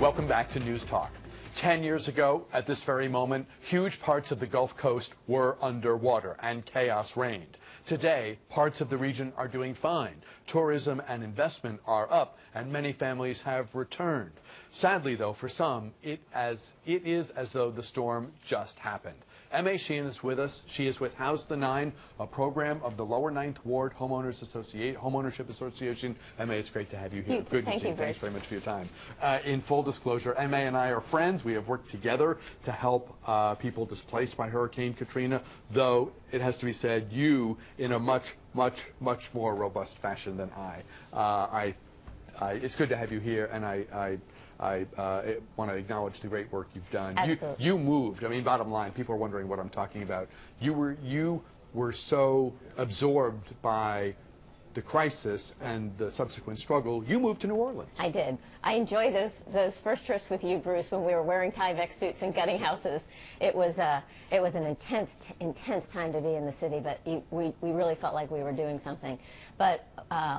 Welcome back to News Talk. 10 years ago, at this very moment, huge parts of the Gulf Coast were underwater and chaos reigned. Today, parts of the region are doing fine. Tourism and investment are up, and many families have returned. Sadly, though, for some, it is as though the storm just happened. M.A. Sheehan is with us. She is with House the Nine, a program of the Lower Ninth Ward Homeownership Association. M.A., it's great to have you here. Good to see you. Thanks very much for your time. In full disclosure, M.A. and I are friends. We have worked together to help people displaced by Hurricane Katrina, though it has to be said, you in a much more robust fashion than I. It's good to have you here, and I want to acknowledge the great work you've done. Absolutely. You moved. I mean, bottom line, people are wondering what I'm talking about. You were so absorbed by the crisis and the subsequent struggle, you moved to New Orleans. I did. I enjoyed those first trips with you, Bruce, when we were wearing Tyvek suits and gutting houses. It was an intense time to be in the city, but we really felt like we were doing something. But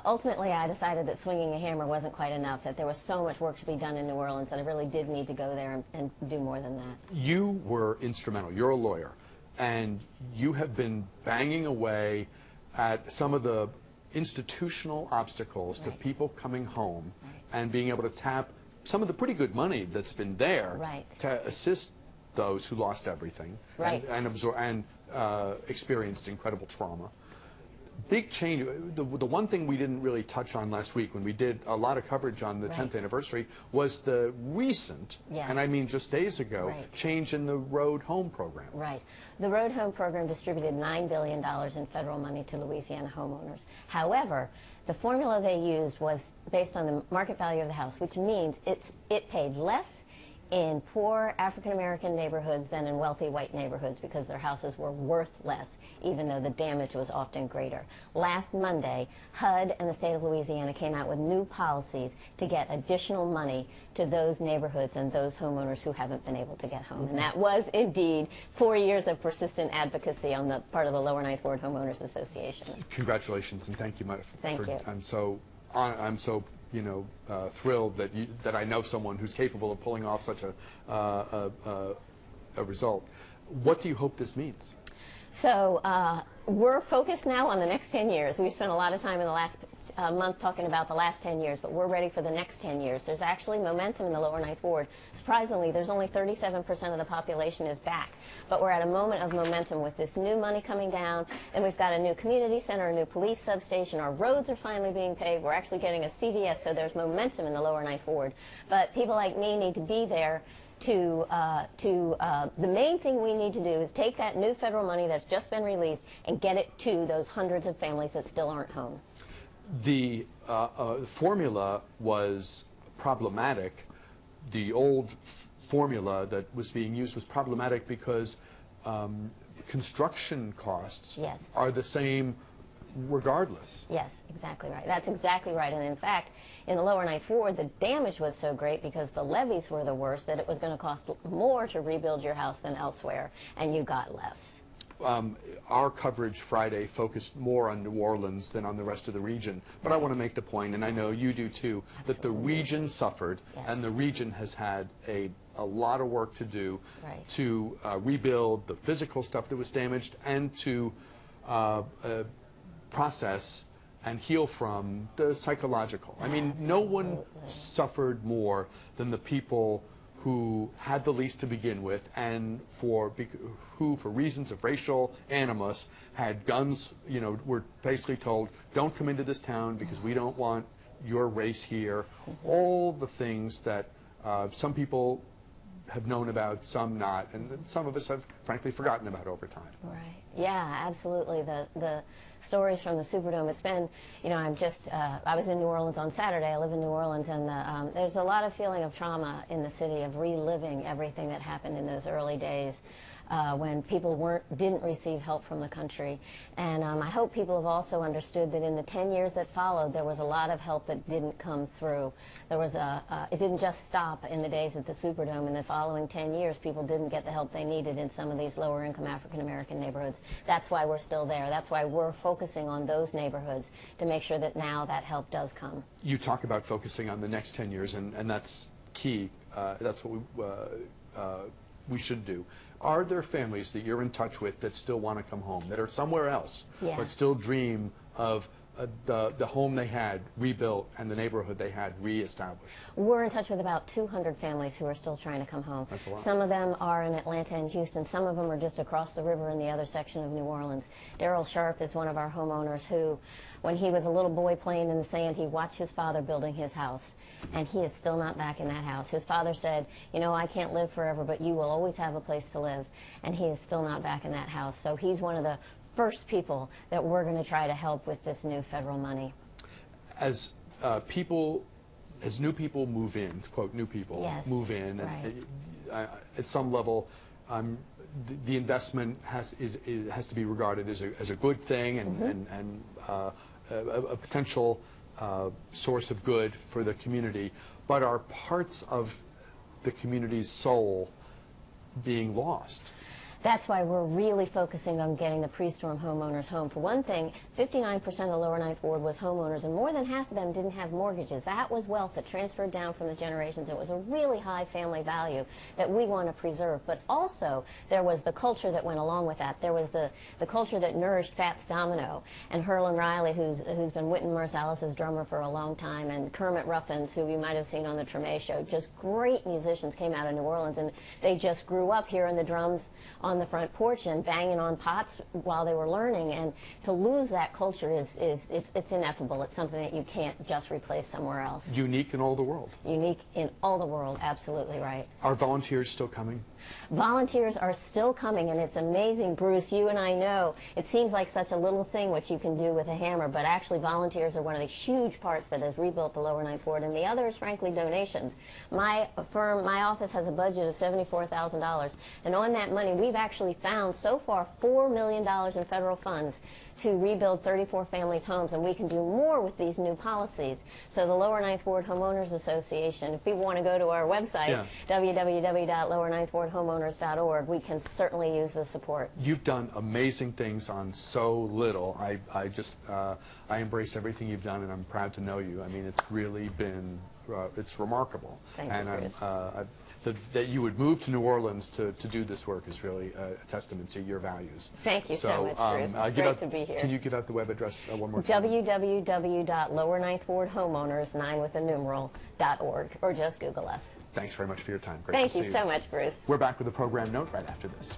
ultimately, I decided that swinging a hammer wasn't quite enough, that there was so much work to be done in New Orleans that I really did need to go there and do more than that. You were instrumental. You're a lawyer, and you have been banging away at some of the institutional obstacles to people coming home and being able to tap some of the pretty good money that's been there to assist those who lost everything and absorb and experienced incredible trauma. Big change. The one thing we didn't really touch on last week when we did a lot of coverage on the 10th anniversary was the recent, and I mean just days ago, change in the Road Home program. Right. The Road Home program distributed $9 billion in federal money to Louisiana homeowners. However, the formula they used was based on the market value of the house, which means it paid less in poor African-American neighborhoods than in wealthy white neighborhoods because their houses were worth less, even though the damage was often greater. Last Monday, HUD and the state of Louisiana came out with new policies to get additional money to those neighborhoods and those homeowners who haven't been able to get home. And that was indeed 4 years of persistent advocacy on the part of the Lower Ninth Ward Homeowners Association. Congratulations, and thank you. Thank you. I'm so thrilled that I know someone who's capable of pulling off such a result. What do you hope this means? So we're focused now on the next 10 years. We've spent a lot of time in the last month talking about the last 10 years, but we're ready for the next 10 years. There's actually momentum in the Lower Ninth Ward. Surprisingly, there's only 37% of the population is back, but we're at a moment of momentum with this new money coming down, and we've got a new community center, a new police substation. Our roads are finally being paved. We're actually getting a CVS, so there's momentum in the Lower Ninth Ward. But people like me need to be there the main thing we need to do is take that new federal money that's just been released and get it to those hundreds of families that still aren't home. The formula was problematic. The old formula that was being used was problematic because construction costs are the same regardless. Yes, exactly right. That's exactly right. And in fact, in the Lower Ninth Ward, the damage was so great because the levees were the worst that it was going to cost more to rebuild your house than elsewhere, and you got less. Our coverage Friday focused more on New Orleans than on the rest of the region. But I want to make the point, and I know you do too, that the region suffered, and the region has had a lot of work to do to rebuild the physical stuff that was damaged and to process and heal from the psychological. I mean, no one suffered more than the people who had the least to begin with and who, for reasons of racial animus, had guns, were basically told, don't come into this town because we don't want your race here. All the things that some people have known about, some not, and some of us have frankly forgotten about over time. Right. Yeah, absolutely. The stories from the Superdome. It's been, I was in New Orleans on Saturday. I live in New Orleans, and there's a lot of feeling of trauma in the city of reliving everything that happened in those early days. When people didn't receive help from the country. And I hope people have also understood that in the 10 years that followed, there was a lot of help that didn't come through. There was it didn't just stop in the days at the Superdome. In the following 10 years, people didn't get the help they needed in some of these lower-income African-American neighborhoods. That's why we're still there. That's why we're focusing on those neighborhoods to make sure that now that help does come. You talk about focusing on the next 10 years, and that's key. That's what we should do. Are there families that you're in touch with that still want to come home, that are somewhere else, but still dream of the home they had rebuilt and the neighborhood they had reestablished? We're in touch with about 200 families who are still trying to come home. That's a lot. Some of them are in Atlanta and Houston. Some of them are just across the river in the other section of New Orleans. Daryl Sharp is one of our homeowners who, when he was a little boy playing in the sand, he watched his father building his house, and he is still not back in that house. His father said, you know, I can't live forever, but you will always have a place to live, and he is still not back in that house. So he's one of the first people that we're going to try to help with this new federal money. As new people move in, to quote new people, move in, and at some level, the investment has to be regarded as a good thing and a potential source of good for the community. But are parts of the community's soul being lost? That's why we're really focusing on getting the pre-storm homeowners home. For one thing, 59% of the Lower Ninth Ward was homeowners, and more than half of them didn't have mortgages. That was wealth that transferred down from the generations. It was a really high family value that we want to preserve. But also, there was the culture that went along with that. There was the culture that nourished Fats Domino and Herlin Riley, who's been Wynton Marsalis's drummer for a long time, and Kermit Ruffins, who you might have seen on the Treme Show. Just great musicians came out of New Orleans, and they just grew up hearing the drums on the front porch and banging on pots while they were learning. And to lose that culture it's ineffable. It's something that you can't just replace somewhere else. Unique in all the world. Unique in all the world, absolutely right. Are volunteers still coming? Volunteers are still coming, and it's amazing, Bruce. You and I know it seems like such a little thing what you can do with a hammer, but actually volunteers are one of the huge parts that has rebuilt the Lower Ninth Ward, and the other is frankly donations. My office has a budget of $74,000, and on that money we've actually found so far $4 million in federal funds to rebuild 34 families' homes, and we can do more with these new policies. So the Lower Ninth Ward Homeowners Association, if people want to go to our website, www.lowerninthwardhomeowners.org, we can certainly use the support. You've done amazing things on so little. I embrace everything you've done, and I'm proud to know you. I mean, it's really been, it's remarkable. Thank you, Bruce. That you would move to New Orleans to do this work is really a testament to your values. Thank you so much, Bruce. It's great to be here. Can you give out the web address one more time? www.lowerninthwardhomeowners9 .org, or just Google us. Thanks very much for your time. Great Thank to see you so much, Bruce. We're back with a program note right after this.